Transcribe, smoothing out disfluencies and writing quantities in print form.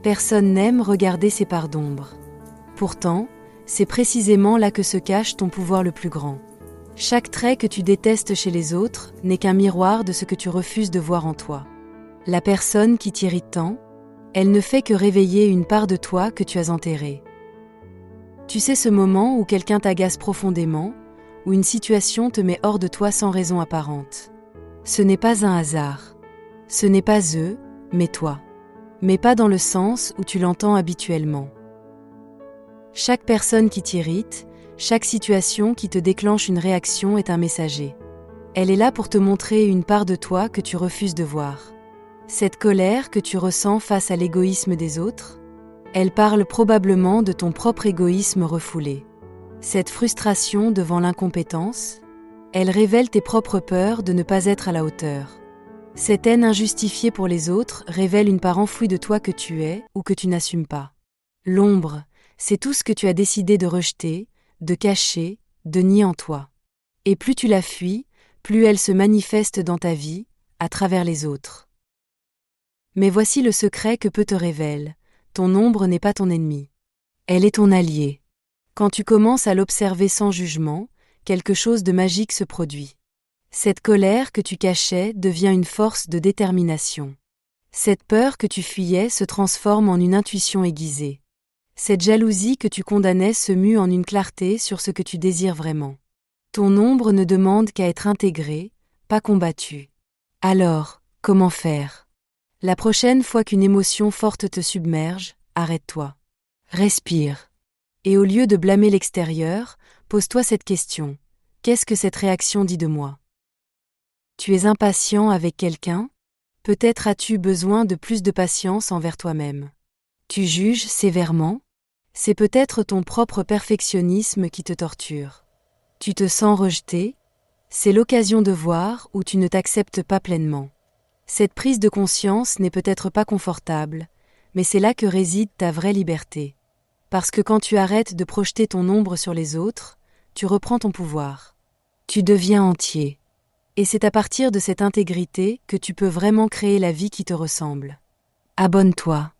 Personne n'aime regarder ses parts d'ombre. Pourtant, c'est précisément là que se cache ton pouvoir le plus grand. Chaque trait que tu détestes chez les autres n'est qu'un miroir de ce que tu refuses de voir en toi. La personne qui t'irrite tant, elle ne fait que réveiller une part de toi que tu as enterrée. Tu sais ce moment où quelqu'un t'agace profondément, où une situation te met hors de toi sans raison apparente. Ce n'est pas un hasard. Ce n'est pas eux, mais toi. Mais pas dans le sens où tu l'entends habituellement. Chaque personne qui t'irrite, chaque situation qui te déclenche une réaction est un messager. Elle est là pour te montrer une part de toi que tu refuses de voir. Cette colère que tu ressens face à l'égoïsme des autres, elle parle probablement de ton propre égoïsme refoulé. Cette frustration devant l'incompétence, elle révèle tes propres peurs de ne pas être à la hauteur. Cette haine injustifiée pour les autres révèle une part enfouie de toi que tu es ou que tu n'assumes pas. L'ombre, c'est tout ce que tu as décidé de rejeter, de cacher, de nier en toi. Et plus tu la fuis, plus elle se manifeste dans ta vie, à travers les autres. Mais voici le secret que peu te révèle. Ton ombre n'est pas ton ennemi. Elle est ton allié. Quand tu commences à l'observer sans jugement, quelque chose de magique se produit. Cette colère que tu cachais devient une force de détermination. Cette peur que tu fuyais se transforme en une intuition aiguisée. Cette jalousie que tu condamnais se mue en une clarté sur ce que tu désires vraiment. Ton ombre ne demande qu'à être intégrée, pas combattue. Alors, comment faire ? La prochaine fois qu'une émotion forte te submerge, arrête-toi. Respire. Et au lieu de blâmer l'extérieur, pose-toi cette question. Qu'est-ce que cette réaction dit de moi ? Tu es impatient avec quelqu'un ? Peut-être as-tu besoin de plus de patience envers toi-même. Tu juges sévèrement ? C'est peut-être ton propre perfectionnisme qui te torture. Tu te sens rejeté ? C'est l'occasion de voir où tu ne t'acceptes pas pleinement. Cette prise de conscience n'est peut-être pas confortable, mais c'est là que réside ta vraie liberté. Parce que quand tu arrêtes de projeter ton ombre sur les autres, tu reprends ton pouvoir. Tu deviens entier. Et c'est à partir de cette intégrité que tu peux vraiment créer la vie qui te ressemble. Abonne-toi.